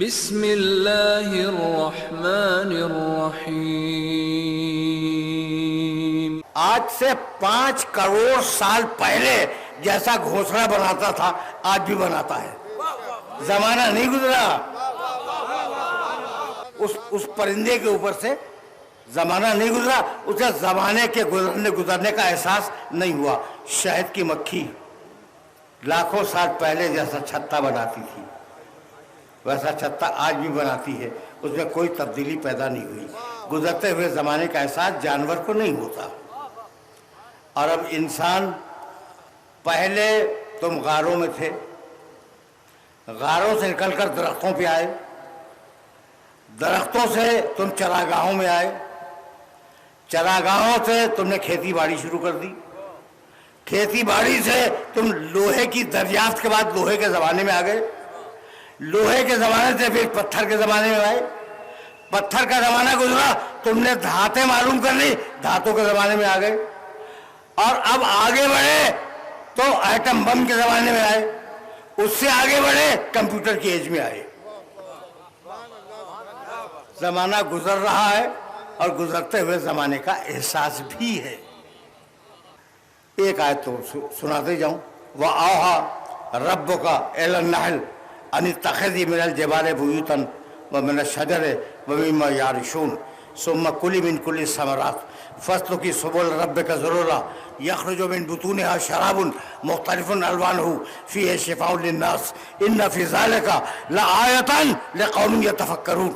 بسم اللہ الرحمن الرحیم۔ آج سے 5 کروڑ سال پہلے جیسا گھونسلہ بناتا تھا آج بھی بناتا ہے۔ زمانہ نہیں گزرا، اس پرندے کے اوپر سے زمانہ نہیں گزرا، اسے زمانے کے گزرنے کا احساس نہیں ہوا۔ شہد کی مکھی لاکھوں سال پہلے جیسا چھتا بناتی تھی ویسا چھتا آج بھی بناتی ہے، اس میں کوئی تبدیلی پیدا نہیں ہوئی۔ گزرتے ہوئے زمانے کا احساس جانور کو نہیں ہوتا۔ اور اب انسان، پہلے تم غاروں میں تھے، غاروں سے نکل کر درختوں پہ آئے، درختوں سے تم چراگاہوں میں آئے، چراگاہوں سے تم نے کھیتی باڑی شروع کر دی، کھیتی باڑی سے تم لوہے کی دریافت کے بعد لوہے کے زمانے میں آ گئے، لوہے کے زمانے سے پھر پتھر کے زمانے میں آئے، پتھر کا زمانہ گزرا، تم نے دھاتیں معلوم کر لی، دھاتوں کے زمانے میں آ گئے، اور اب آگے بڑھے تو ایٹم بم کے زمانے میں آئے، اس سے آگے بڑھے کمپیوٹر کی ایج میں آئے۔ زمانہ گزر رہا ہے اور گزرتے ہوئے زمانے کا احساس بھی ہے۔ ایک آیت تو سناتے جاؤں، وَأَوْحَىٰ رَبُّكَ إِلَى النَّحْلِ أَنِ اتَّخِذِي مِنَ الْجِبَالِ بُيُوتًا وَمِنَ الشَّجَرِ وَمِمَّا يَعْرِشُونَ ثُمَّ كُلِي مِنْ كُلِّ الثَّمَرَاتِ فَاسْلُكِي سُبُلَ رَبِّكَ ذُلُلًا يَخْرُجُ مِنْ بُطُونِهَا شَرَابٌ مُخْتَلِفٌ أَلْوَانُهُ فِيهِ شِفَاءٌ لِلنَّاسِ إِنَّ فِي ذَلِكَ لَآيَةً لِقَوْمٍ يَتَفَكَّرُونَ۔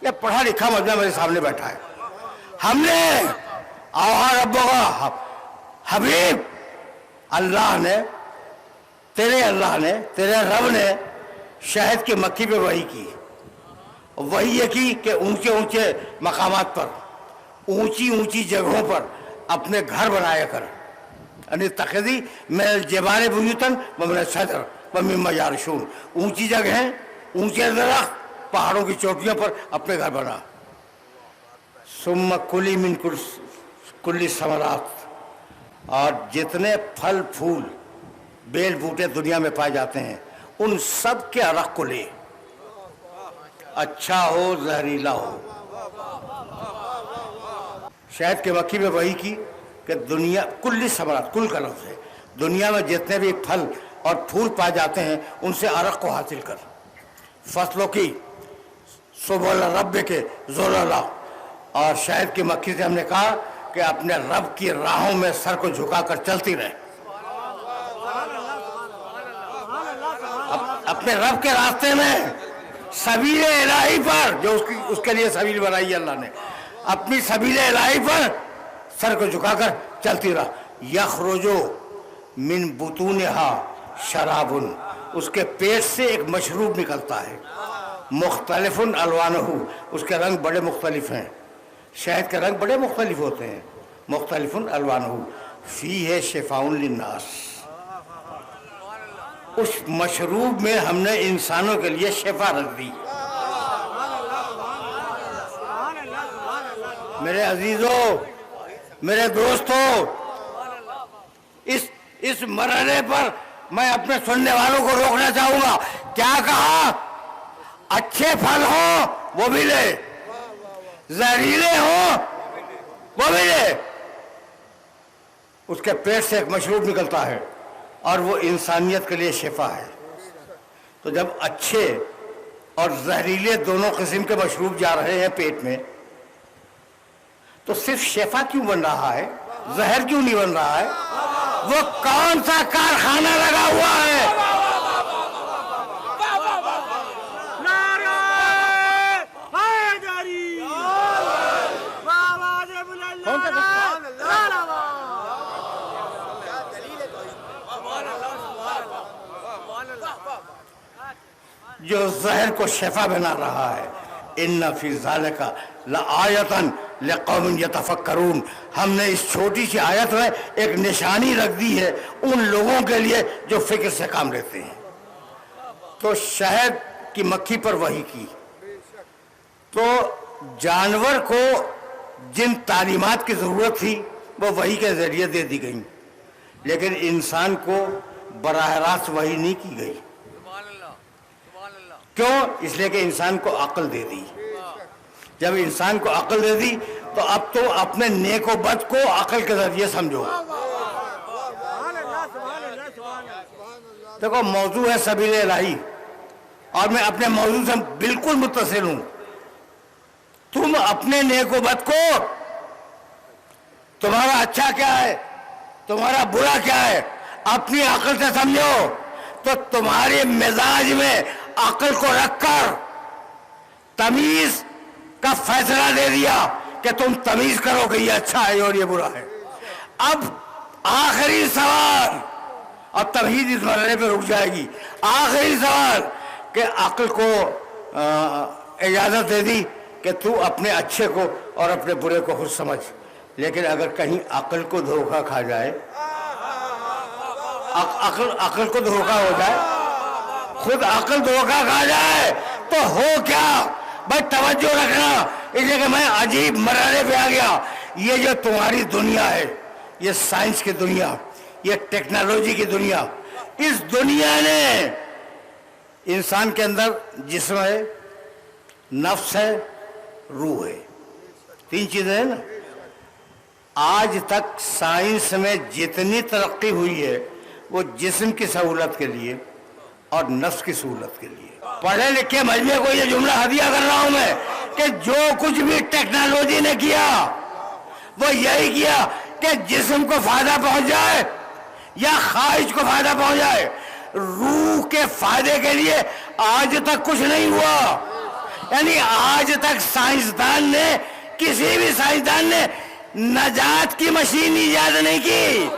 یہ پڑھا لکھا مجمع میرے سامنے بیٹھا ہے۔ ہم نے اوحا ربک، حبیب اللہ نے، تیرے رب نے شہد کی مکھی پہ وحی کی، وحی یہ کی کہ اونچے اونچے مقامات پر، اونچی اونچی جگہوں پر اپنے گھر بنایا کر، یعنی اتخذی من الجبال بیوتا ومن الشجر ومما یعرشون، اونچی جگہیں، اونچے درخت، پہاڑوں کی چوٹیوں پر اپنے گھر بنا۔ ثم کلی من کل ثمرات، اور جتنے پھل پھول بیل بوٹے دنیا میں پائے جاتے ہیں ان سب کے عرق کو لے، اچھا ہو زہریلا ہو۔ شہد کے مکھی میں وہی کی کہ دنیا کل ثمرات، کل کا لفظ ہے، دنیا میں جتنے بھی پھل اور پھول پائے جاتے ہیں ان سے عرق کو حاصل کر۔ فصلوں کی سبل رب کے ذللا، اور شہد کی مکھی سے ہم نے کہا کہ اپنے رب کی راہوں میں سر کو جھکا کر چلتی رہے، اپنے رب کے راستے میں، سبیل الہی پر، جو اس کے لیے سبیل بنائی اللہ نے، اپنی سبیل الہی پر سر کو جھکا کر چلتی رہا۔ یخرجو من بطونہا شراب، اس کے پیٹ سے ایک مشروب نکلتا ہے، مختلف الوانہ، اس کے رنگ بڑے مختلف ہیں، شہد کے رنگ بڑے مختلف ہوتے ہیں، مختلف الوانہ فیہ شفاء للناس، اس مشروب میں ہم نے انسانوں کے لیے شفا رکھ دی۔ میرے عزیزوں، میرے دوستوں، اس مرحلے پر میں اپنے سننے والوں کو روکنا چاہوں گا۔ کیا کہا؟ اچھے پھل ہوں وہ بھی لے، زہریلے ہوں وہ بھی لے، اس کے پیٹ سے ایک مشروب نکلتا ہے اور وہ انسانیت کے لیے شفا ہے۔ تو جب اچھے اور زہریلے دونوں قسم کے مشروب جا رہے ہیں پیٹ میں، تو صرف شفا کیوں بن رہا ہے، زہر کیوں نہیں بن رہا ہے؟ وہ کون سا کارخانہ لگا ہوا ہے؟ جو زہر کو شفا بنا رہا ہے۔ ان فی ذالک لآیۃ لقوم یتفکرون، ہم نے اس چھوٹی سی آیت میں ایک نشانی رکھ دی ہے ان لوگوں کے لیے جو فکر سے کام لیتے ہیں۔ تو شہد کی مکھی پر وحی کی، تو جانور کو جن تعلیمات کی ضرورت تھی وہ وحی کے ذریعے دے دی گئیں، لیکن انسان کو براہ راست وحی نہیں کی گئی۔ کیوں؟ اس لیے کہ انسان کو عقل دے دی. جب انسان کو عقل دے دی تو اب تو اپنے نیک و بد کو عقل کے ذریعے سمجھو. دیکھو موضوع ہے سبیل الہی اور میں اپنے موضوع سے بالکل متصل ہوں. تم اپنے نیک و بد کو، تمہارا اچھا کیا ہے تمہارا برا کیا ہے، اپنی عقل سے سمجھو. تو تمہارے مزاج میں عقل کو رکھ کر تمیز کا فیصلہ دے دیا کہ تم تمیز کرو کہ یہ اچھا ہے اور یہ برا ہے. اب آخری سوال، اور تمہید اس مرحلے پہ رک جائے گی، آخری سوال کہ عقل کو اجازت دے دی کہ تو اپنے اچھے کو اور اپنے برے کو خود سمجھ. لیکن اگر کہیں عقل کو دھوکہ کھا جائے، عقل کو دھوکہ ہو جائے، خود عقل دھوکہ کھا جائے تو ہو کیا؟ بھائی توجہ رکھنا، اس لیے کہ میں عجیب مرحلے پہ آ گیا. یہ جو تمہاری دنیا ہے، یہ سائنس کی دنیا، یہ ٹیکنالوجی کی دنیا، اس دنیا نے انسان کے اندر جسم ہے، نفس ہے، روح ہے، 3 چیزیں ہیں نا. آج تک سائنس میں جتنی ترقی ہوئی ہے وہ جسم کی سہولت کے لیے اور نفس کی سہولت کے لیے. پڑھے لکھے مجمع کو یہ جملہ ہدیہ کر رہا ہوں میں کہ جو کچھ بھی ٹیکنالوجی نے کیا وہ یہی کیا کہ جسم کو فائدہ پہنچ جائے یا خواہش کو فائدہ پہنچ جائے. روح کے فائدے کے لیے آج تک کچھ نہیں ہوا. یعنی آج تک سائنسدان نے، کسی بھی سائنسدان نے نجات کی مشین ایجاد نہیں کی.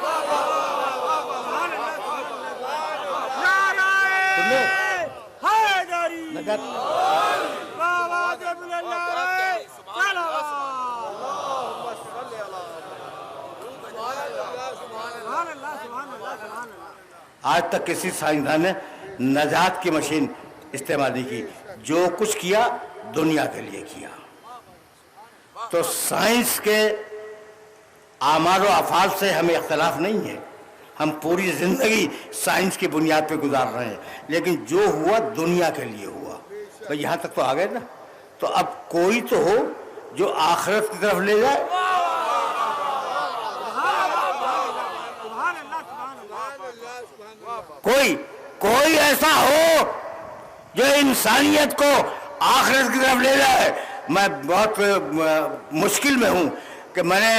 آج تک کسی سائنسدان نے نجات کی مشین استعمال نہیں کی. جو کچھ کیا دنیا کے لیے کیا. تو سائنس کے اعمال و افعال سے ہمیں اختلاف نہیں ہے، ہم پوری زندگی سائنس کی بنیاد پہ گزار رہے ہیں. لیکن جو ہوا دنیا کے لیے ہوا. تو یہاں تک تو آ گئے نا. تو اب کوئی تو ہو جو آخرت کی طرف لے جائے. کوئی ایسا ہو جو انسانیت کو آخرت کی طرف لے جائے. میں بہت مشکل میں ہوں کہ میں نے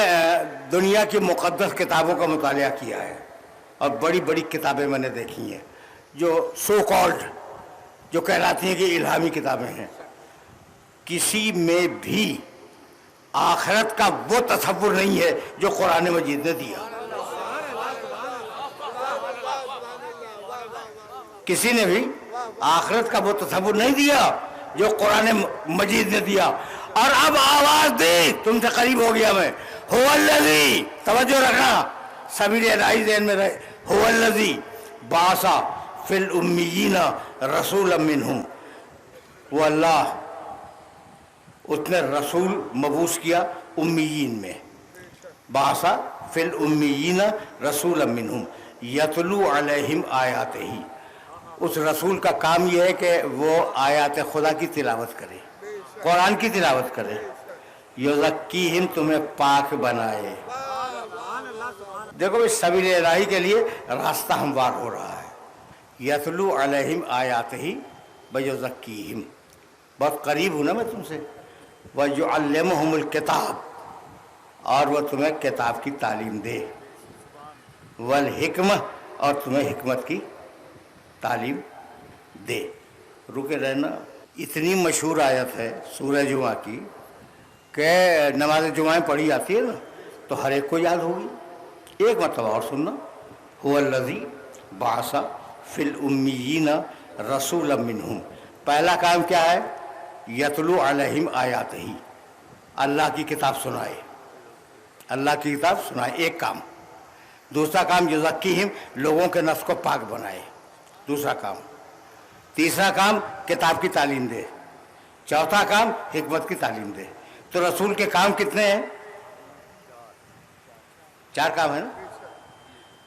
دنیا کی مقدس کتابوں کا مطالعہ کیا ہے اور بڑی بڑی کتابیں میں نے دیکھی ہیں جو سو کالڈ، جو کہلاتی ہیں کہ الہامی کتابیں ہیں. کسی میں بھی آخرت کا وہ تصور نہیں ہے جو قرآن مجید نے دیا. کسی نے بھی آخرت کا وہ تصور نہیں دیا جو قرآن مجید نے دیا. اور اب آواز دی، تم سے قریب ہو گیا میں. هو الذی، توجہ رکھنا، سبیل الہی ذہن میں رہے. هو الذی بعث فی الامیین رسولا منہم. وہ اللہ، اس نے رسول مبعوث کیا امیین میں. بعث فی الامیین رسولا منہم یتلو علیہم آیاتہ. اس رسول کا کام یہ ہے کہ وہ آیات خدا کی تلاوت کرے، قرآن کی تلاوت کرے. یزکیہم، تمہیں پاک بنائے. دیکھو اس سبیل الہی کے لیے راستہ ہموار ہو رہا ہے. یتلو علیہم آیاتہ ویزکیہم، بہت قریب ہوں نا میں تم سے. ویعلمہم الکتاب، اور وہ تمہیں کتاب کی تعلیم دے. والحکمہ، اور تمہیں حکمت کی تعلیم دے. رکے رہنا. اتنی مشہور آیت ہے سورہ جمعہ کی کہ نماز جمعہ پڑھی جاتی ہے نا تو ہر ایک کو یاد ہوگی. ایک مرتبہ اور سننا. هو الذی بعث فی الامیین رسولا منہم. پہلا کام کیا ہے؟ یتلو علیہم آیاتہ، اللہ کی کتاب سنائے. اللہ کی کتاب سنائے، ایک کام. دوسرا کام یزکیہم، لوگوں کے نفس کو پاک بنائے، دوسرا کام. تیسرا کام کتاب کی تعلیم دے. چوتھا کام حکمت کی تعلیم دے. تو رسول کے کام کتنے ہیں؟ 4 کام ہیں نا.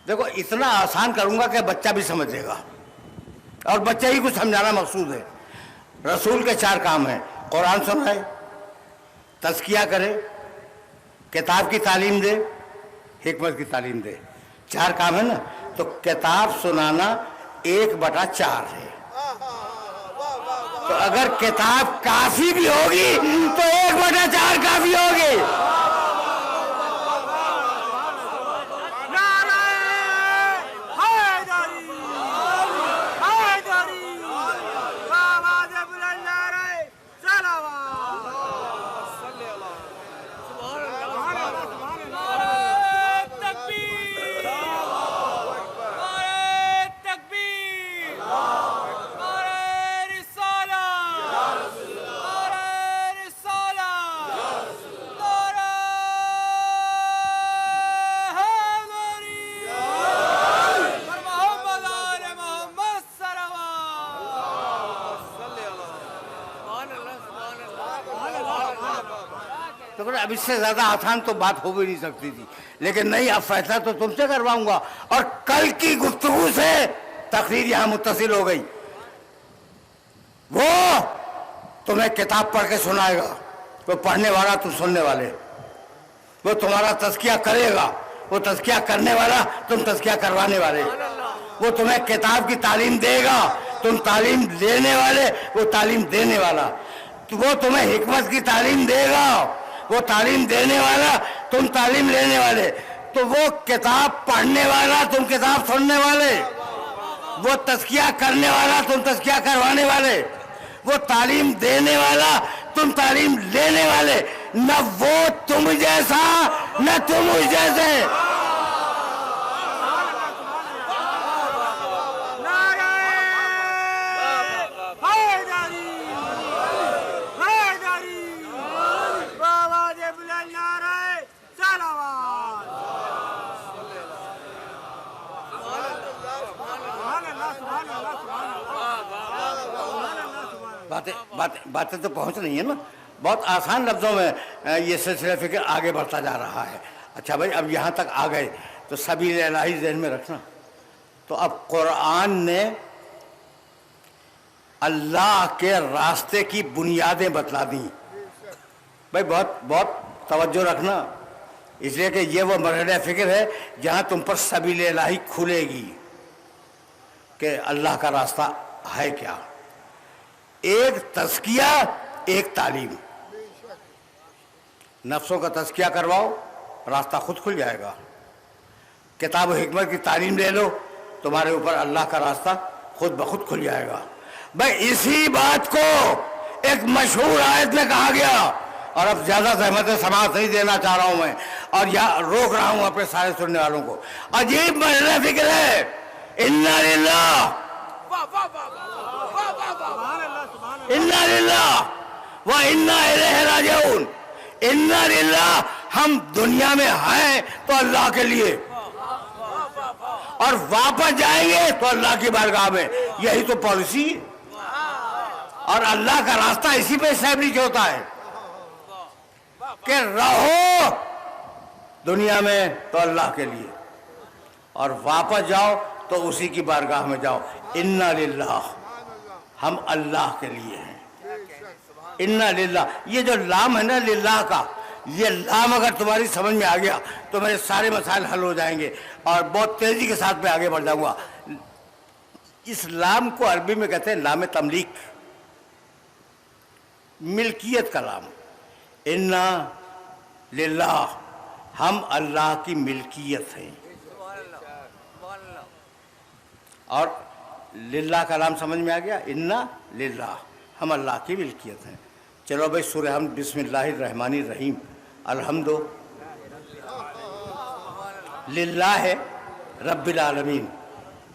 دیکھو اتنا آسان کروں گا کہ بچہ بھی سمجھے گا، اور بچہ ہی کو سمجھانا مقصود ہے. رسول کے 4 کام ہیں، قرآن سنائے، تزکیہ کرے، کتاب کی تعلیم دے، حکمت کی تعلیم دے۔ 4 کام ہے نا، تو کتاب سنانا 1/4 ہے۔ تو اگر کتاب کافی بھی ہوگی تو 1/4 کافی ہوگی۔ تو اب اس سے زیادہ آسان تو بات ہو بھی نہیں سکتی تھی، لیکن نہیں، اب فیصلہ تو تم سے کرواؤں گا، اور کل کی گفتگو سے تقریر یہاں متصل ہو گئی۔ وہ تمہیں کتاب پڑھ کے سنائے گا، وہ پڑھنے والا تم سننے والے، وہ تمہارا تزکیہ کرے گا، وہ تزکیہ کرنے والا تم تزکیہ کروانے والے، وہ تمہیں کتاب کی تعلیم دے گا، تم تعلیم دینے والے، وہ تعلیم دینے والا، وہ تمہیں حکمت کی تعلیم دے گا، وہ تعلیم دینے والا، تم تعلیم لینے والے، تو وہ کتاب پڑھنے والا، تم کتاب سننے والے، وہ تزکیہ کرنے والا، تم تزکیہ کروانے والے، وہ تعلیم دینے والا، تم تعلیم لینے والے، نہ وہ تم جیسا نہ تم اس جیسے۔ باتیں تو پہنچ رہی ہیں نا، بہت آسان لفظوں میں یہ سلسلہ فکر آگے بڑھتا جا رہا ہے۔ اچھا بھائی، اب یہاں تک آ گئے تو سبیل الہی ذہن میں رکھنا۔ تو اب قرآن نے اللہ کے راستے کی بنیادیں بتلا دیں۔ بھائی بہت توجہ رکھنا، اس لیے کہ یہ وہ مرحلہ فکر ہے جہاں تم پر سبیل الہی کھلے گی کہ اللہ کا راستہ ہے کیا۔ ایک تزکیہ، ایک تعلیم۔ نفسوں کا تزکیہ کرواؤ، راستہ خود کھل جائے گا۔ کتاب و حکمت کی تعلیم لے لو، تمہارے اوپر اللہ کا راستہ خود بخود کھل جائے گا۔ بھائی اسی بات کو ایک مشہور آیت میں کہا گیا، اور اب زیادہ زحمت سماعت نہیں دینا چاہ رہا ہوں میں، اور یہاں روک رہا ہوں اپنے سارے سننے والوں کو۔ عجیب مرحلہ فکر ہے۔ اِنَّا لِلَّهِ اِنَّا لِلَّهِ وَإِنَّا إِلَيْهِ رَاجِعُونَ۔ اِنَّا لِلَّهِ، ہم دنیا میں ہیں تو اللہ کے لیے، اور واپس جائیں گے تو اللہ کی بارگاہ میں۔ یہی تو پالیسی ہے، اور اللہ کا راستہ اسی پہ اسٹیبلش ہوتا ہے کہ رہو دنیا میں تو اللہ کے لیے، اور واپس جاؤ تو اسی کی بارگاہ میں جاؤ۔ اِنَّا لِلَّهِ، ہم اللہ کے لیے ہیں۔ اِنَّا لِلَّهِ، یہ جو لام ہے نا للہ کا، یہ لام اگر تمہاری سمجھ میں آ گیا تو میرے سارے مسائل حل ہو جائیں گے، اور بہت تیزی کے ساتھ میں آگے بڑھ جاؤں گا۔ اس لام کو عربی میں کہتے ہیں لام تملیک، ملکیت کا لام۔ اِنَّا لِلَّهِ، ہم اللہ کی ملکیت ہیں۔ اور للہ کا نام سمجھ میں آ گیا، اِنَّا لِلَّهِ، ہم اللہ کی ملکیت ہیں۔ چلو بھائی سورہ حمد، بسم اللہ الرحمن الرحیم۔ الحمد للہ رب العالمین،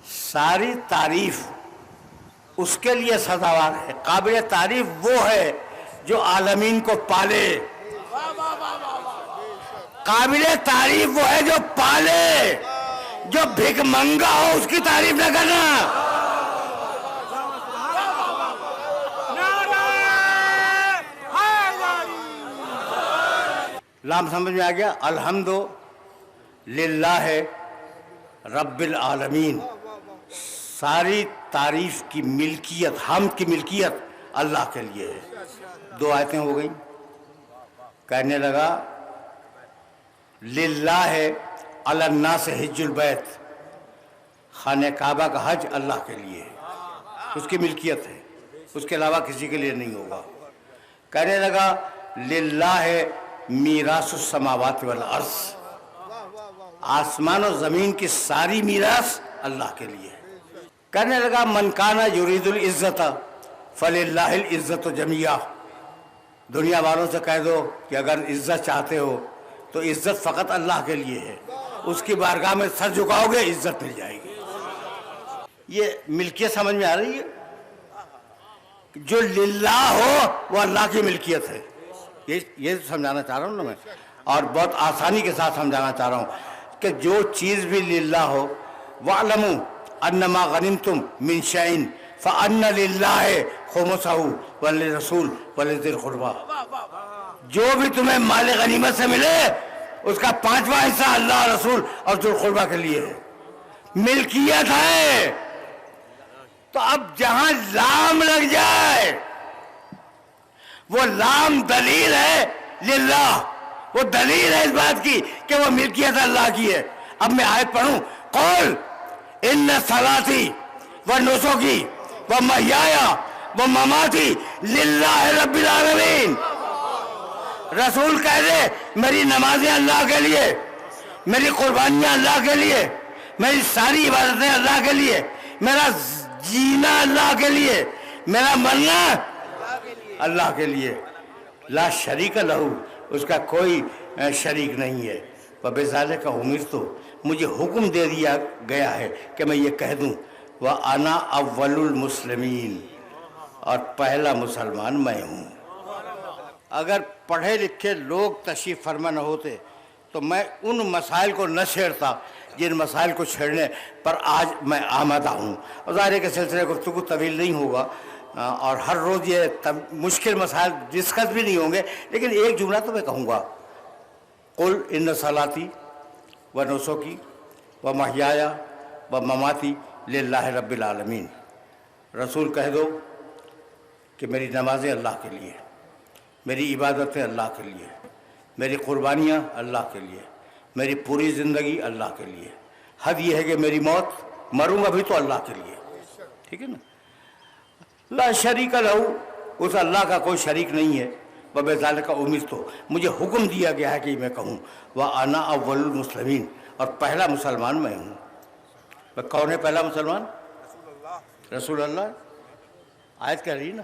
ساری تعریف اس کے لیے سزاوار ہے۔ قابل تعریف وہ ہے جو عالمین کو پالے، قابل تعریف وہ ہے جو پالے، جو بھیک منگا ہو اس کی تعریف نہ کرنا۔ لام سمجھ میں آ گیا؟ الحمد للہ رب العالمین، ساری تعریف کی ملکیت، حمد کی ملکیت اللہ کے لیے ہے. 2 آیتیں ہو گئیں. کہنے لگا للہ علی الناس حج البیت، خانہ کعبہ کا حج اللہ کے لیے ہے، اس کی ملکیت ہے، اس کے علاوہ کسی کے لیے نہیں ہوگا. کہنے لگا للہ میراث السماوات والارض، آسمان و زمین کی ساری میراث اللہ کے لیے ہے. کہنے لگا من کان یرید العزت فللہ العزت جمیعا، دنیا والوں سے کہہ دو کہ اگر عزت چاہتے ہو تو عزت فقط اللہ کے لیے ہے، اس کی بارگاہ میں سر جھکاؤ گے عزت مل جائے گی. یہ ملکیت سمجھ میں آ رہی ہے؟ جو للہ ہو وہ اللہ کی ملکیت ہے. یہ سمجھانا چاہ رہا ہوں نا میں، اور بہت آسانی کے ساتھ سمجھانا چاہ رہا ہوں کہ جو چیز بھی للہ ہو، وَاعْلَمُوا أَنَّمَا غَنِمْتُم مِّن شَيْءٍ فَأَنَّ لِلَّهِ خُمُسَهُ وَلِلرَّسُولِ وَلِذِي الْقُرْبَىٰ، جو بھی تمہیں مال غنیمت سے ملے اس کا 5واں حصہ اللہ، رسول اور ذی القربیٰ کے لیے ہے. ملکیت ہے. تو اب جہاں لام لگ جائے وہ لام دلیل ہے للہ، وہ دلیل ہے اس بات کی کہ وہ ملکیت اللہ کی ہے. اب میں آیت پڑھوں، قول ان صلاتی و نسکی و محیای و مماتی للہ رب العالمین. رسول کہہ دے میری نمازیں اللہ کے لیے، میری قربانیاں اللہ کے لیے، میری ساری عبادتیں اللہ کے لیے، میرا جینا اللہ کے لیے، میرا مرنا اللہ کے لیے. لا شریک لہو، اس کا کوئی شریک نہیں ہے. وَبِذَلِكَ أُمِرْتُ، مجھے حکم دے دیا گیا ہے کہ میں یہ کہہ دوں وَأَنَا أَوَّلُ الْمُسْلِمِينَ، اور پہلا مسلمان میں ہوں. اگر پڑھے لکھے لوگ تشریف فرما نہ ہوتے تو میں ان مسائل کو نہ چھیڑتا جن مسائل کو چھیڑنے پر آج میں آمادہ ہوں. اور ظاہر کے سلسلے گفتگو طویل نہیں ہوگا اور ہر روز یہ مشکل مسائل ڈسکس بھی نہیں ہوں گے، لیکن ایک جملہ تو میں کہوں گا، قل ان صلاتی و نسکی و محیای و مماتی للہ رب العالمین. رسول کہہ دو کہ میری نمازیں اللہ کے لیے، میری عبادتیں اللہ کے لیے، میری قربانیاں اللہ کے لیے، میری پوری زندگی اللہ کے لیے. حد یہ ہے کہ میری موت مروں گا بھی تو اللہ کے لیے. ٹھیک ہے نا؟ لا شریک لہو، اس اللہ کا کوئی شریک نہیں ہے. وَبِذَلِكَ أُمِرْتُ، مجھے حکم دیا گیا ہے کہ میں کہوں وَأَنَا أَوَّلُ الْمُسْلِمِينَ، اور پہلا مسلمان میں ہوں. کون ہے پہلا مسلمان؟ رسول اللہ. آیت کہہ رہی نا.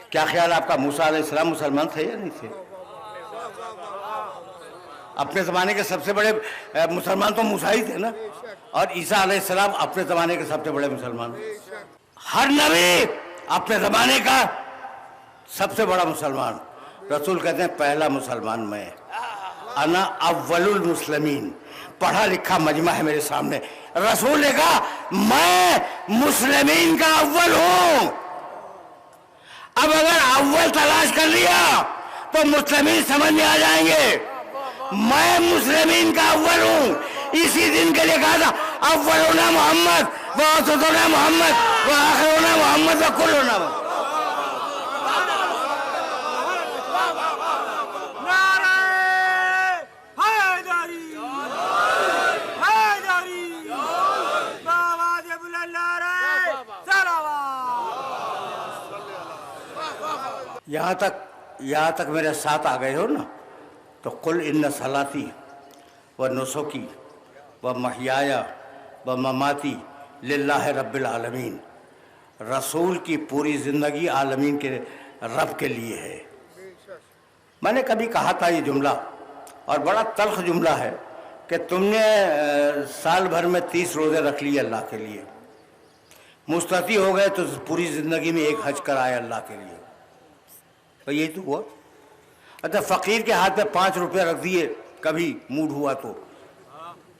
کیا خیال آپ کا موسیٰ علیہ السلام مسلمان تھے یا نہیں تھے؟ اپنے زمانے کے سب سے بڑے مسلمان تو موسیٰ ہی تھے نا، اور عیسیٰ علیہ السلام اپنے زمانے کے سب سے بڑے مسلمان. ہر نبی اپنے زمانے کا سب سے بڑا مسلمان. رسول کہتے ہیں پہلا مسلمان میں. انا اول المسلمین، پڑھا لکھا مجمع ہے میرے سامنے. رسول نے کہا میں مسلمین کا اول ہوں. اب اگر اول تلاش کر لیا تو مسلمین سمجھ میں آ جائیں گے. میں مسلمین کا اول ہوں. اسی دن کے لیے کہا تھا اولنا محمد وآخرنا محمد وآخرنا محمد وکلنا محمد. یہاں تک میرے ساتھ آ گئے ہو نا، تو قل ان صلاتی و نسکی و محیای و مماتی للہ رب العالمین. رسول کی پوری زندگی عالمین کے رب کے لیے ہے. میں نے کبھی کہا تھا یہ جملہ، اور بڑا تلخ جملہ ہے، کہ تم نے سال بھر میں 30 روزے رکھ لیے اللہ کے لیے، مستطیع ہو گئے تو پوری زندگی میں ایک حج کرائے اللہ کے لیے. تو یہی تو ہوا. اچھا فقیر کے ہاتھ میں 5 روپے رکھ دیے کبھی موڈ ہوا تو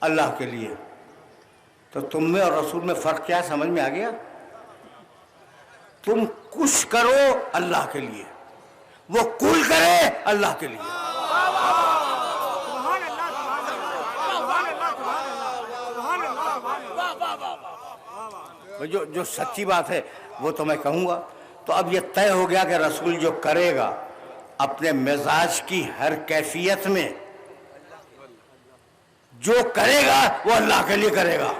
اللہ کے لیے. تو تم میں اور رسول میں فرق کیا سمجھ میں آ گیا؟ تم کچھ کرو اللہ کے لیے، وہ کل کرے اللہ کے لیے. جو سچی بات ہے وہ تو میں کہوں گا. تو اب یہ طے ہو گیا کہ رسول جو کرے گا اپنے مزاج کی ہر کیفیت میں جو کرے گا وہ اللہ کے لیے کرے گا،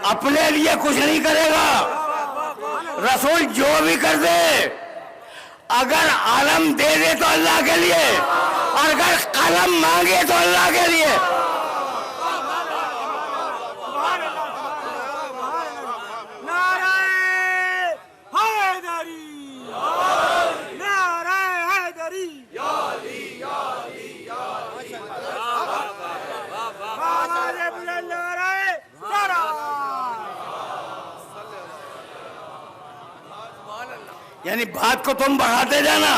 اپنے لیے کچھ نہیں کرے گا۔ رسول جو بھی کر دے، اگر عالم دے دے تو اللہ کے لیے، اور اگر قلم مانگے تو اللہ کے لیے۔ یعنی بات کو تم بڑھاتے جانا،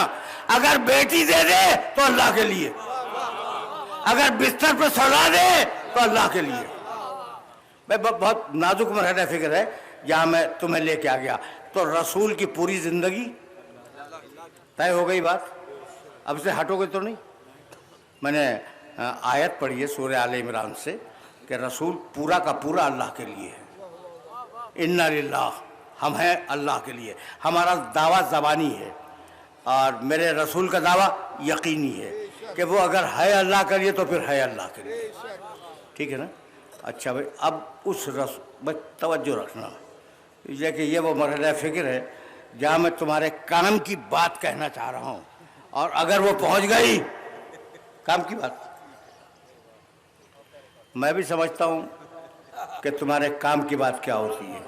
اگر بیٹی دے دے تو اللہ کے لیے، اگر بستر پہ سلا دے تو اللہ کے لیے۔ میں بہت نازک مرحلہ فکر ہے جہاں میں تمہیں لے کے آ گیا۔ تو رسول کی پوری زندگی طے ہو گئی بات، اب سے ہٹو گے تو نہیں۔ میں نے آیت پڑھی ہے سورہ آل عمران سے کہ رسول پورا کا پورا اللہ کے لیے ہے۔ اِنَّ لِلَّهِ، ہم ہیں اللہ کے لیے، ہمارا دعویٰ زبانی ہے، اور میرے رسول کا دعویٰ یقینی ہے کہ وہ اگر ہے اللہ کے لیے تو پھر ہے اللہ کے لیے۔ ٹھیک ہے نا؟ اچھا بھائی، اب اس بس توجہ رکھنا، یہ کہ یہ وہ مرحلہ فکر ہے جہاں میں تمہارے کام کی بات کہنا چاہ رہا ہوں، اور اگر وہ پہنچ گئی کام کی بات، میں بھی سمجھتا ہوں کہ تمہارے کام کی بات کیا ہوتی ہے۔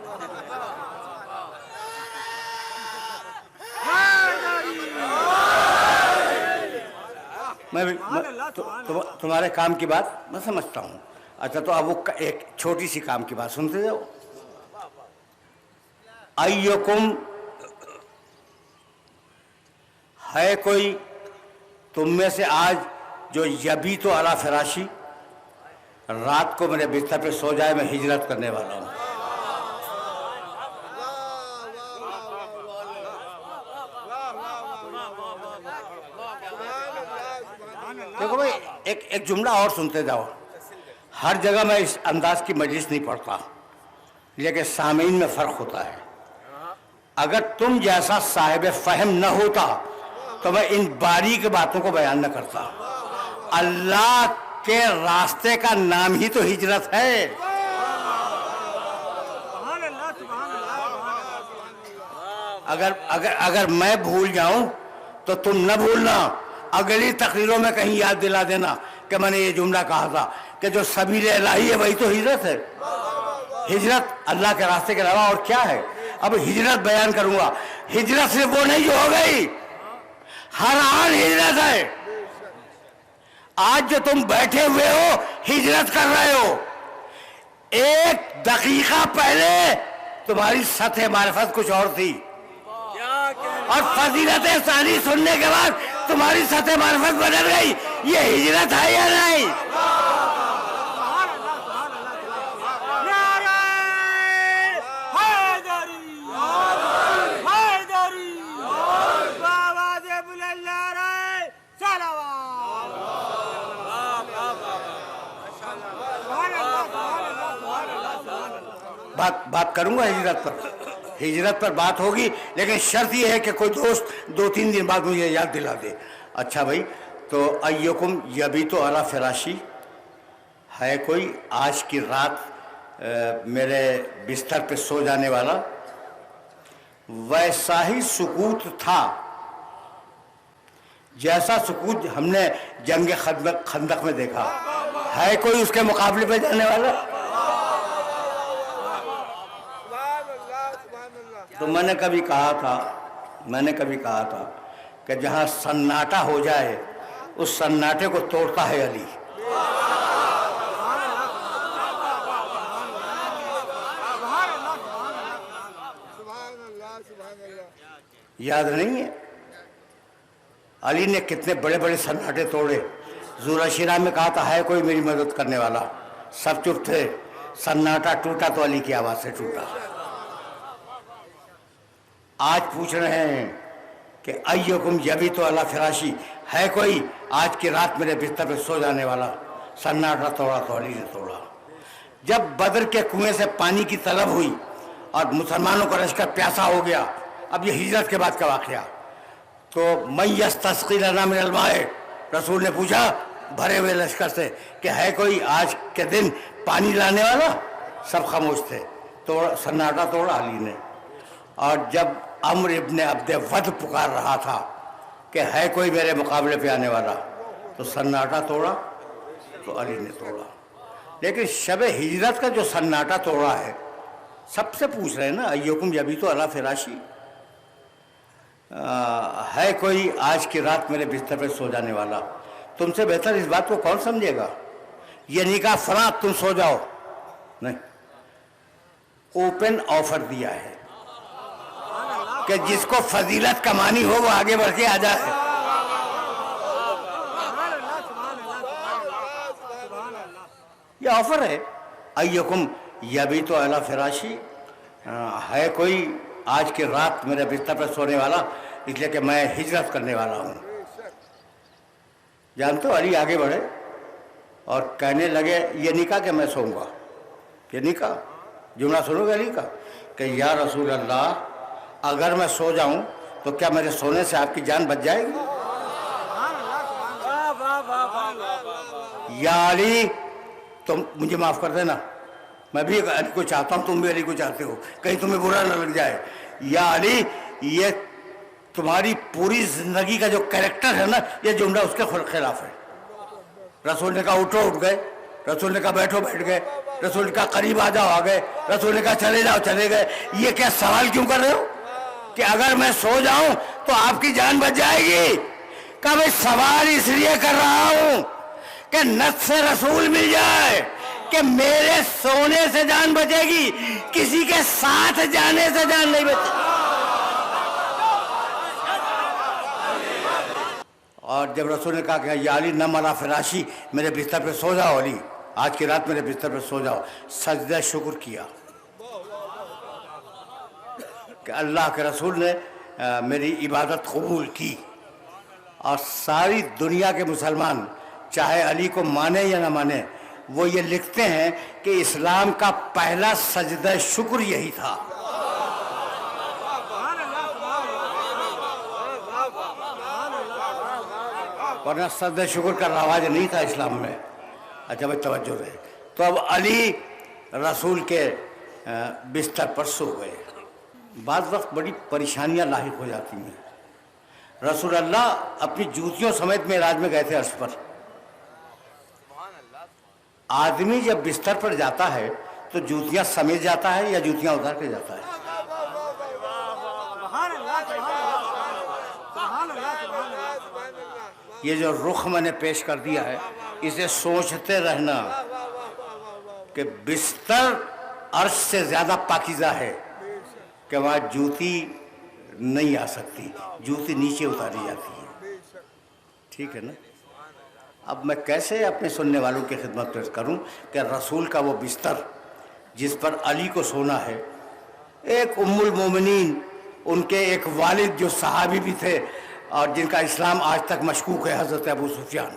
میں بھی تمہارے کام کی بات میں سمجھتا ہوں۔ اچھا، تو اب وہ ایک چھوٹی سی کام کی بات سنتے جاؤ۔ ایکم، ہے کوئی تم میں سے آج جو یبیت علی فراشی، رات کو میرے بستر پہ سو جائے، میں ہجرت کرنے والا ہوں۔ دیکھو بھائی، ایک جملہ اور سنتے جاؤ۔ ہر جگہ میں اس انداز کی مجلس نہیں پڑھتا، لیکن سامعین میں فرق ہوتا ہے۔ اگر تم جیسا صاحب فہم نہ ہوتا تو میں ان باریک باتوں کو بیان نہ کرتا۔ اللہ کے راستے کا نام ہی تو ہجرت ہے۔ اگر میں بھول جاؤں تو تم نہ بھولنا، اگلی تقریروں میں کہیں یاد دلا دینا کہ میں نے یہ جملہ کہا تھا کہ جو سبیل الہی ہے وہی تو ہجرت ہے۔ ہجرت اللہ کے راستے کے علاوہ اور کیا ہے؟ اب ہجرت بیان کروں گا۔ ہجرت صرف وہ نہیں جو ہو گئی، ہر آن ہجرت ہے۔ آج جو تم بیٹھے ہوئے ہو ہجرت کر رہے ہو، ایک دقیقہ پہلے تمہاری سطح معرفت کچھ اور تھی، اور فضیلت ثانی سننے کے بعد تمہاری سطح معرفت بدل گئی۔ یہ ہجرت ہے یا نہیں؟ بات کروں گا ہجرت پر بات ہوگی، لیکن شرط یہ ہے کہ کوئی دوست 2-3 دن بعد مجھے یاد دلا دے۔ اچھا بھائی، تو ایکم یبیت علی فراشی، ہے کوئی آج کی رات میرے بستر پہ سو جانے والا؟ ویسا ہی سکوت تھا جیسا سکوت ہم نے جنگ خندق میں دیکھا۔ ہے کوئی اس کے مقابلے پہ جانے والا؟ تو میں نے کبھی کہا تھا کہ جہاں سناٹا ہو جائے اس سناٹے کو توڑتا ہے علی۔ یاد نہیں ہے علی نے کتنے بڑے بڑے سناٹے توڑے؟ زورہ شیرہ میں کہا تھا ہے کوئی میری مدد کرنے والا، سب چپ تھے، سناٹا ٹوٹا تو علی کی آواز سے ٹوٹا۔ آج پوچھ رہے ہیں کہ ایکم یبیت علی فراشی، ہے کوئی آج کی رات میرے بستر پہ سو جانے والا؟ سناٹا توڑا تو علی نے توڑا۔ جب بدر کے کنویں سے پانی کی طلب ہوئی اور مسلمانوں کا لشکر پیاسا ہو گیا اب یہ ہجرت کے بعد کا واقعہ. تو من یستسقی لنا من الماء، رسول نے پوچھا بھرے ہوئے لشکر سے کہ ہے کوئی آج کے دن پانی لانے والا؟ سب خاموش تھے. سناٹا توڑا علی نے. اور جب عمرو ابن عبد ود پکار رہا تھا کہ ہے کوئی میرے مقابلے پہ آنے والا، تو سناٹا توڑا تو علی نے توڑا. لیکن شب ہجرت کا جو سناٹا توڑا ہے، سب سے پوچھ رہے ہیں نا ایکم یبیتو علی فراشی، ہے کوئی آج کی رات میرے بستر پہ سو جانے والا؟ تم سے بہتر اس بات کو کون سمجھے گا؟ یہ نہیں کہا فلاں تم سو جاؤ، نہیں، اوپن آفر دیا ہے کہ جس کو فضیلت کمانی ہو وہ آگے بڑھ کے آ جائے. یہ آفر ہے. ایکم یبیتو علی فراشی، ہے کوئی آج کی رات میرے بستر پر سونے والا، اس لیے کہ میں ہجرت کرنے والا ہوں. جانتے ہو علی آگے بڑھے اور کہنے لگے، یہ نہیں کہا کہ میں سوؤں گا، یہ نہیں کہا. جملہ سنو گے علی کا کہ یا رسول اللہ، اگر میں سو جاؤں تو کیا میرے سونے سے آپ کی جان بچ جائے گی؟ یا علی تم مجھے معاف کر دینا، میں بھی علی کو چاہتا ہوں، تم بھی علی کو چاہتے ہو، کہیں تمہیں برا نہ لگ جائے. یا علی، یہ تمہاری پوری زندگی کا جو کریکٹر ہے نا، یہ جملہ اس کے خلاف ہے. رسول نے کہا اٹھو، اٹھ گئے. رسول نے کہا بیٹھو، بیٹھ گئے. رسول نے کہا قریب آ جاؤ، آ گئے. رسول نے کہا چلے جاؤ، چلے گئے. یہ کیا سوال کیوں کر رہے ہو کہ اگر میں سو جاؤں تو آپ کی جان بچ جائے گی؟ کہ میں سوال اس لیے کر رہا ہوں کہ نص سے رسول مل جائے کہ میرے سونے سے جان بچے گی، کسی کے ساتھ جانے سے جان نہیں بچے. اور جب رسول نے کہا کہ یا علی نم علی فراشی، میرے بستر پہ سو جاؤ علی، آج کی رات میرے بستر پہ سو جاؤ، سجدہ شکر کیا کہ اللہ کے رسول نے میری عبادت قبول کی. اور ساری دنیا کے مسلمان چاہے علی کو مانے یا نہ مانے، وہ یہ لکھتے ہیں کہ اسلام کا پہلا سجدہ شکر یہی تھا. ورنہ سجدہ شکر کا رواج نہیں تھا اسلام میں. اچھا بھائی توجہ رہے. تو اب علی رسول کے بستر پر سو گئے. بعض وقت بڑی پریشانیاں لاحق ہو جاتی ہیں. رسول اللہ اپنی جوتیوں سمیت معراج میں گئے تھے عرش پر. آدمی جب بستر پر جاتا ہے تو جوتیاں سمیت جاتا ہے یا جوتیاں اتار کے جاتا ہے؟ یہ جو رخ میں نے پیش کر دیا ہے، اسے سوچتے رہنا کہ بستر عرش سے زیادہ پاکیزہ ہے کہ وہاں جوتی نہیں آ سکتی، جوتی نیچے اتاری جاتی ہے. ٹھیک ہے نا؟ اب میں کیسے اپنے سننے والوں کی خدمت پیش کروں کہ رسول کا وہ بستر جس پر علی کو سونا ہے، ایک ام المومنین، ان کے ایک والد جو صحابی بھی تھے اور جن کا اسلام آج تک مشکوک ہے، حضرت ابو سفیان.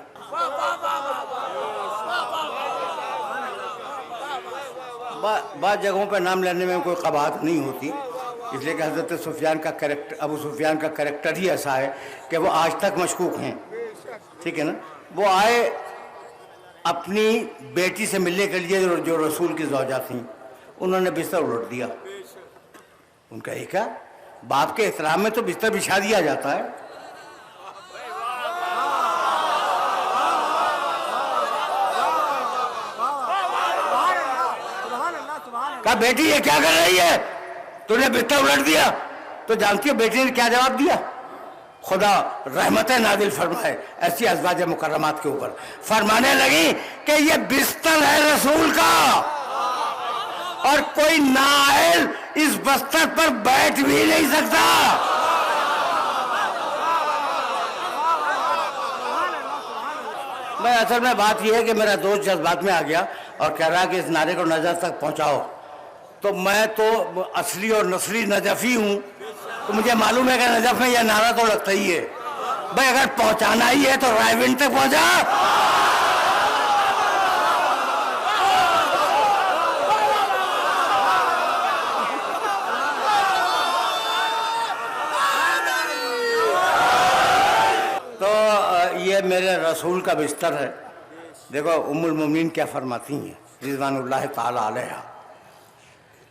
بعض جگہوں پہ نام لینے میں کوئی قباحت نہیں ہوتی، اس لیے کہ حضرت سفیان کا کریکٹر، ابو سفیان کا کریکٹر ہی ایسا ہے کہ وہ آج تک مشکوک ہیں. ٹھیک ہے نا؟ وہ آئے اپنی بیٹی سے ملنے کے لیے جو رسول کی زوجہ تھیں، انہوں نے بستر الٹ دیا. ان کا ایک ہے باپ کے احترام میں تو بستر بچھا دیا جاتا ہے. کہا بیٹی یہ کیا کر رہی ہے، تو نے بستر الٹ دیا. تو جانتی ہو بیٹی نے کیا جواب دیا؟ خدا رحمت نازل فرمائے ایسی ازواج مکرمات کے اوپر. فرمانے لگی کہ یہ بستر ہے رسول کا اور کوئی نائل اس بستر پر بیٹھ بھی نہیں سکتا. میں اصل میں بات یہ ہے کہ میرا دوست جذبات میں آ گیا اور کہہ رہا کہ اس نعرے کو نجف تک پہنچاؤ. تو میں تو اصلی اور نسلی نجفی ہوں، تو مجھے معلوم ہے کہ نجف میں یہ نعرہ تو لگتا ہی ہے. بھائی اگر پہنچانا ہی ہے تو رائے ونڈ تک پہنچا. یہ میرے رسول کا بستر ہے. دیکھو ام المومنین کیا فرماتی ہیں رضوان اللہ تعالی علیہ.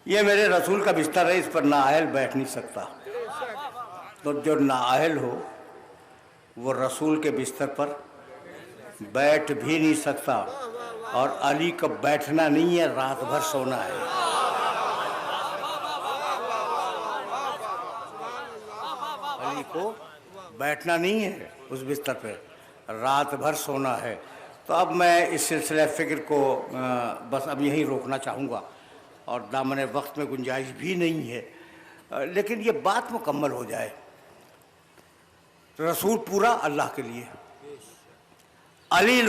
یہ میرے رسول کا بستر ہے, اس پر نااہل بیٹھ نہیں سکتا. تو جو نااہل ہو وہ رسول کے بستر پر بیٹھ بھی نہیں سکتا. اور علی کو بیٹھنا نہیں ہے, رات بھر سونا ہے. علی کو بیٹھنا نہیں ہے اس بستر پہ, رات بھر سونا ہے. تو اب میں اس سلسلہ فکر کو بس اب یہیں روکنا چاہوں گا, اور دامن وقت میں گنجائش بھی نہیں ہے, لیکن یہ بات مکمل ہو جائے. رسول پورا اللہ کے لیے, علی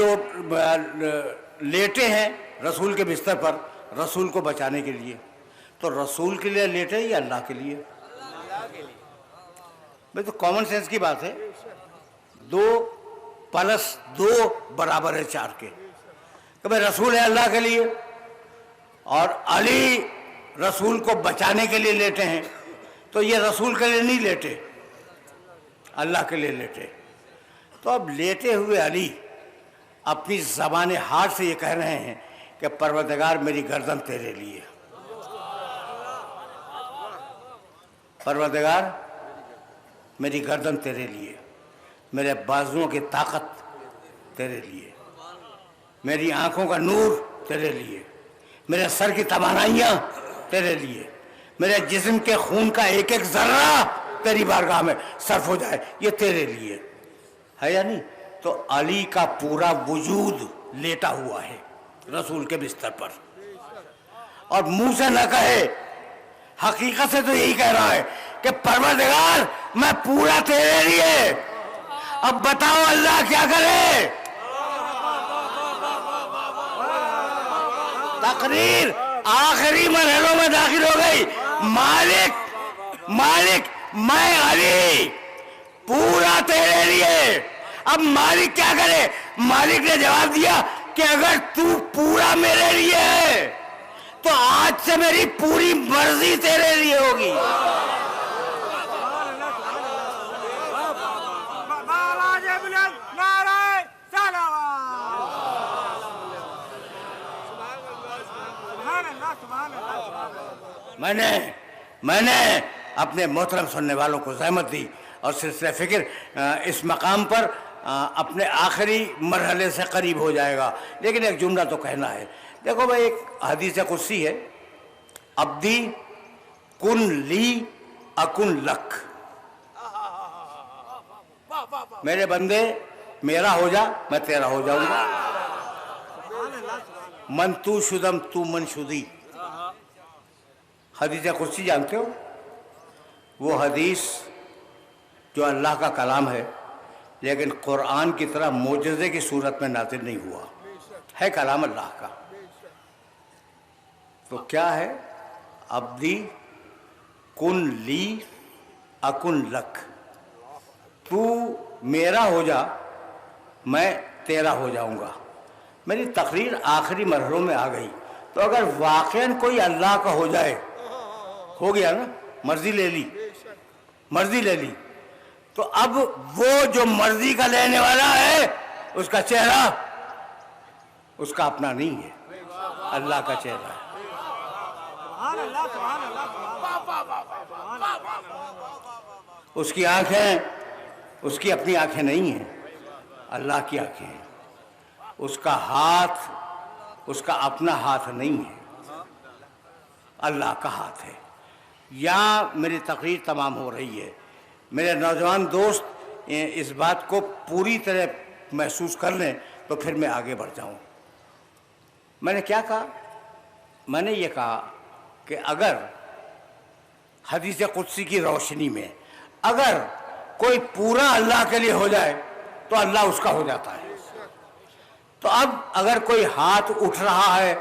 لیٹے ہیں رسول کے بستر پر رسول کو بچانے کے لیے. تو رسول کے لیے لیٹے یا اللہ کے لیے؟ بھائی تو کامن سینس کی بات ہے, 2+2 برابر ہے 4 کے. کہ بھائی رسول ہے اللہ کے لیے اور علی رسول کو بچانے کے لیے لیٹے ہیں, تو یہ رسول کے لیے نہیں لیٹے, اللہ کے لیے لیٹے. تو اب لیٹے ہوئے علی اپنی زبان حال سے یہ کہہ رہے ہیں کہ پروردگار میری گردن تیرے لیے, پروردگار میری گردن تیرے لیے, میرے بازوؤں کی طاقت تیرے لیے, میری آنکھوں کا نور تیرے لیے, میرے سر کی توانائیاں تیرے لیے, میرے جسم کے خون کا ایک ایک ذرہ تیری بارگاہ میں صرف ہو جائے, یہ تیرے لیے ہے یا نہیں؟ تو علی کا پورا وجود لیٹا ہوا ہے رسول کے بستر پر, اور منہ سے نہ کہے, حقیقت سے تو یہی کہہ رہا ہے کہ پروردگار میں پورا تیرے لیے. اب بتاؤ اللہ کیا کرے؟ تقریر آخری مرحلوں میں داخل ہو گئی. مالک میں علی پورا تیرے لیے. اب مالک کیا کرے؟ مالک نے جواب دیا کہ اگر تو پورا میرے لیے ہے تو آج سے میری پوری مرضی تیرے لیے ہوگی. میں نے اپنے محترم سننے والوں کو زحمت دی اور سلسلہ فکر اس مقام پر اپنے آخری مرحلے سے قریب ہو جائے گا. لیکن ایک جملہ تو کہنا ہے. دیکھو بھائی, ایک حدیث قدسی ہے, عبدی کن لی اکن لک. میرے بندے میرا ہو جا میں تیرا ہو جاؤں گا. من تو شدم تو من شدی. حدیث قدسی جانتے ہو؟ وہ حدیث جو اللہ کا کلام ہے لیکن قرآن کی طرح معجزے کی صورت میں نازل نہیں ہوا ہے, کلام اللہ کا. تو کیا ہے؟ عبدی کن لی اکن لک. تو میرا ہو جا میں تیرا ہو جاؤں گا. میری تقریر آخری مرحلوں میں آ گئی. تو اگر واقعاً کوئی اللہ کا ہو جائے, ہو گیا نا, مرضی لے لی, تو اب وہ جو مرضی کا لینے والا ہے اس کا چہرہ اس کا اپنا نہیں ہے, اللہ کا چہرہ ہے. اس کی آنکھیں اس کی اپنی آنکھیں نہیں ہیں, اللہ کی آنکھیں ہیں. اس کا ہاتھ اس کا اپنا ہاتھ نہیں ہے, اللہ کا ہاتھ ہے. یہاں میری تقریر تمام ہو رہی ہے. میرے نوجوان دوست اس بات کو پوری طرح محسوس کر لیں تو پھر میں آگے بڑھ جاؤں. میں نے کیا کہا؟ میں نے یہ کہا کہ اگر حدیث قدسی کی روشنی میں اگر کوئی پورا اللہ کے لیے ہو جائے تو اللہ اس کا ہو جاتا ہے. تو اب اگر کوئی ہاتھ اٹھ رہا ہے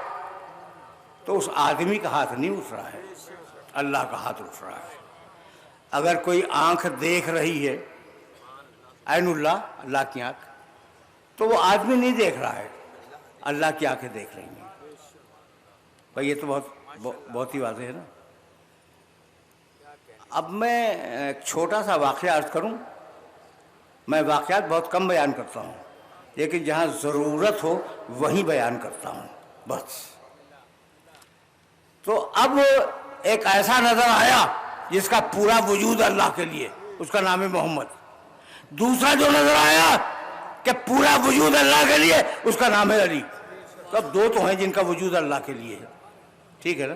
تو اس آدمی کا ہاتھ نہیں اٹھ رہا ہے, اللہ کا ہاتھ اٹھ رہا ہے. اگر کوئی آنکھ دیکھ رہی ہے, عین اللہ کی آنکھ, تو وہ آدمی نہیں دیکھ رہا ہے, اللہ کی آنکھیں دیکھ رہی ہیں. بھائی یہ تو بہت ہی واضح ہے نا. اب میں ایک چھوٹا سا واقعہ عرض کروں. میں واقعات بہت کم بیان کرتا ہوں، لیکن جہاں ضرورت ہو وہیں بیان کرتا ہوں بس۔ تو اب ایک ایسا نظر آیا جس کا پورا وجود اللہ کے لیے، اس کا نام ہے محمد۔ دوسرا جو نظر آیا کہ پورا وجود اللہ کے لیے، اس کا نام ہے علی۔ تو اب دو تو ہیں جن کا وجود اللہ کے لیے ہے، ٹھیک ہے نا۔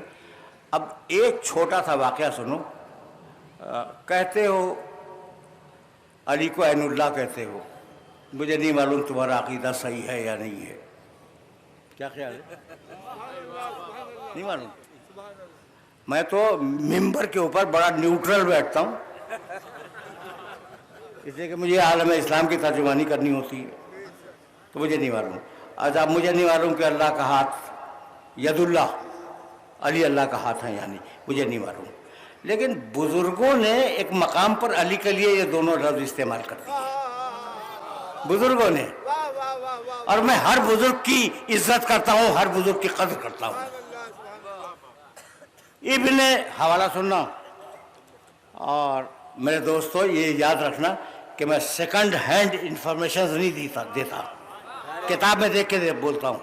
اب ایک چھوٹا سا واقعہ سنو۔ کہتے ہو علی کو عین اللہ کہتے ہو، مجھے نہیں معلوم تمہارا عقیدہ صحیح ہے یا نہیں ہے، کیا خیال ہے؟ نہیں معلوم۔ میں تو ممبر کے اوپر بڑا نیوٹرل بیٹھتا ہوں، اس لیے کہ مجھے عالم اسلام کی ترجمانی کرنی ہوتی ہے، تو مجھے نہیں معلوم۔ آج اب مجھے نہیں معلوم کہ اللہ کا ہاتھ ید اللہ، علی اللہ کا ہاتھ ہے یعنی، مجھے نہیں معلوم۔ لیکن بزرگوں نے ایک مقام پر علی کے لیے یہ دونوں لفظ استعمال کر دیے، بزرگوں نے، اور میں ہر بزرگ کی عزت کرتا ہوں، ہر بزرگ کی قدر کرتا ہوں۔ ابن حوالہ سننا، اور میرے دوستو یہ یاد رکھنا کہ میں سیکنڈ ہینڈ انفارمیشن نہیں دیتا، کتاب میں دیکھ کے بولتا ہوں،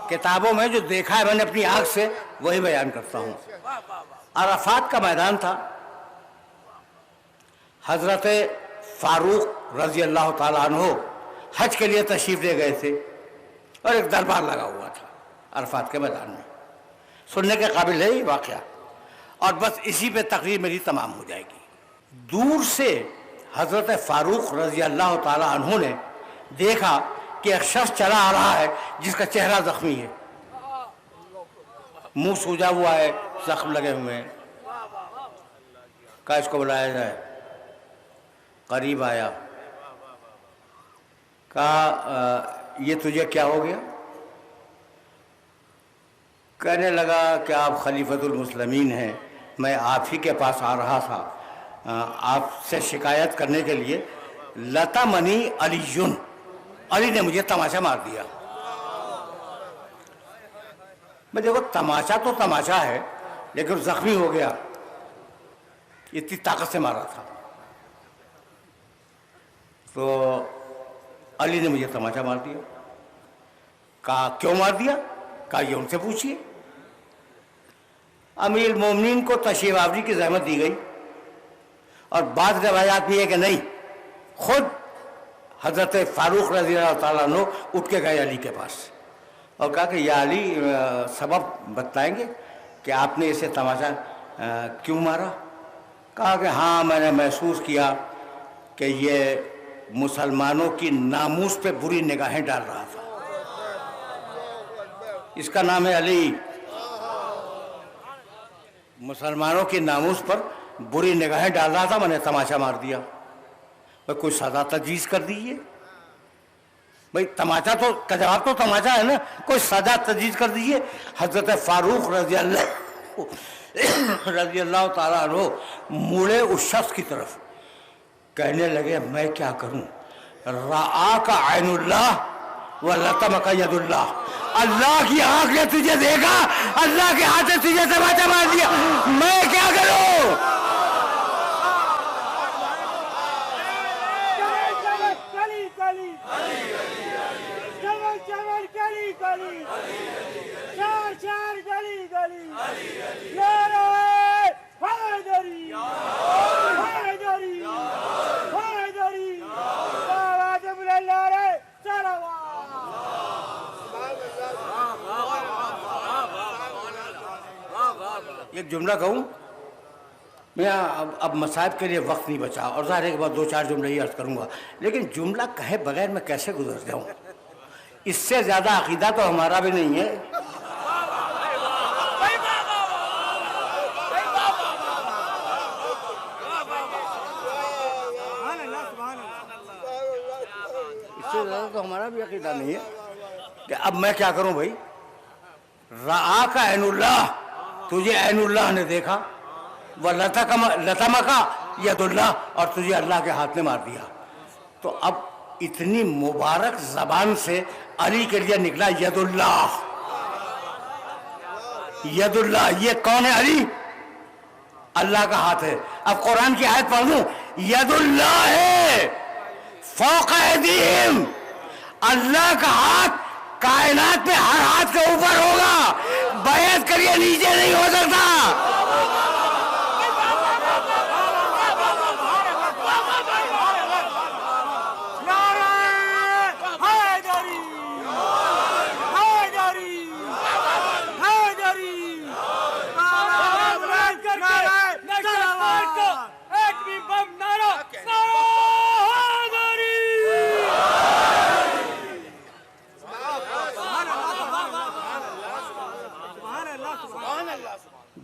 کتابوں میں جو دیکھا ہے میں نے اپنی آنکھ سے وہی بیان کرتا ہوں۔ عرفات کا میدان تھا، حضرت فاروق رضی اللہ تعالیٰ عنہ حج کے لیے تشریف لے گئے تھے، اور ایک دربار لگا ہوا تھا عرفات کے میدان میں۔ سننے کے قابل ہے یہ واقعہ، اور بس اسی پہ تقریر میری تمام ہو جائے گی۔ دور سے حضرت فاروق رضی اللہ تعالیٰ عنہ نے دیکھا کہ ایک شخص چلا آ رہا ہے جس کا چہرہ زخمی ہے، منہ سوجا ہوا ہے، زخم لگے ہوئے ہیں۔ کہا اس کو بلایا جائے، قریب آیا، کہا یہ تجھے کیا ہو گیا؟ کہنے لگا کہ آپ خلیفۃ المسلمین ہیں، میں آپ ہی کے پاس آ رہا تھا آپ سے شکایت کرنے کے لیے، لطمنی علی، علی نے مجھے تماشا مار دیا۔ میں دیکھو تماشا تو تماشا ہے، لیکن زخمی ہو گیا، اتنی طاقت سے مارا تھا۔ تو علی نے مجھے تماشا مار دیا۔ کہا کیوں مار دیا؟ کہا یہ ان سے پوچھئے۔ امیر المومنین کو تشریف آوری کی زحمت دی گئی، اور بعض روایات بھی ہے کہ نہیں، خود حضرت فاروق رضی اللہ تعالیٰ عنہ اٹھ کے گئے علی کے پاس، اور کہا کہ یا علی سبب بتائیں گے کہ آپ نے اسے تماشا کیوں مارا؟ کہا کہ ہاں میں نے محسوس کیا کہ یہ مسلمانوں کی ناموس پہ بری نگاہیں ڈال رہا تھا، اس کا نام ہے علی۔ مسلمانوں کی ناموس پر بری نگاہیں ڈال رہا تھا، میں نے تماشا مار دیا۔ کوئی سزا تجویز کر دیجیے بھائی، تماشا تو جواب تو تماشا ہے نا، کوئی سزا تجویز کر دیجیے۔ حضرت فاروق رضی اللہ تعالیٰ عنہ مڑے اس شخص کی طرف، کہنے لگے میں کیا کروں، رآک عین اللہ ولطمک ید اللہ، اللہ کی آنکھ نے تجھے دیکھا، اللہ کے ہاتھ نے تجھے تماشا مار دیا، میں کیا کروں؟ ایک جملہ کہوں میں، اب مصائب کے لیے وقت نہیں بچا، اور ظاہر ہے کہ بعد دو چار جملے ہی عرض کروں گا، لیکن جملہ کہے بغیر میں کیسے گزر جاؤں؟ اس سے زیادہ عقیدہ تو ہمارا بھی نہیں ہے۔ اس سے زیادہ تو ہمارا بھی عقیدہ نہیں ہے کہ اب میں کیا کروں بھائی؟ رآک عین اللہ، تجھے عین اللہ نے دیکھا، وَلَطَمَكَ یَدُ اللہ، اور تجھے اللہ کے ہاتھ نے مار دیا۔ تو اب اتنی مبارک زبان سے علی کے لیے نکلا ید اللہ، ید اللہ، یہ کون ہے علی؟ اللہ کا ہاتھ ہے۔ اب قرآن کی آیت پڑھ لوں، ید اللہ ہے فوق ایدیہم، اللہ کا ہاتھ کائنات میں ہر ہاتھ کے اوپر ہوگا، بیعت کریے نیچے نہیں ہو سکتا۔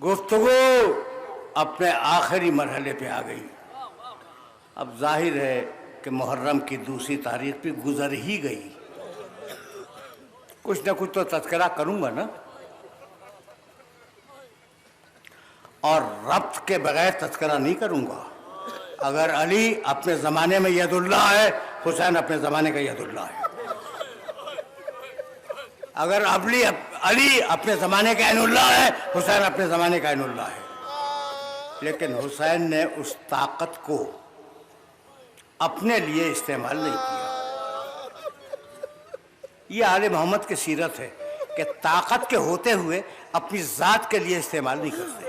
گفتگو اپنے آخری مرحلے پہ آ گئی۔ اب ظاہر ہے کہ محرم کی دوسری تاریخ بھی گزر ہی گئی، کچھ نہ کچھ تو تذکرہ کروں گا نا، اور ربط کے بغیر تذکرہ نہیں کروں گا۔ اگر علی اپنے زمانے میں ید اللہ ہے، حسین اپنے زمانے کا ید اللہ ہے۔ اگر علی اپنے زمانے کا عین اللہ ہے، حسین اپنے زمانے کا عین اللہ ہے۔ لیکن حسین نے اس طاقت کو اپنے لیے استعمال نہیں کیا۔ یہ آل محمد کی سیرت ہے کہ طاقت کے ہوتے ہوئے اپنی ذات کے لیے استعمال نہیں کرتے۔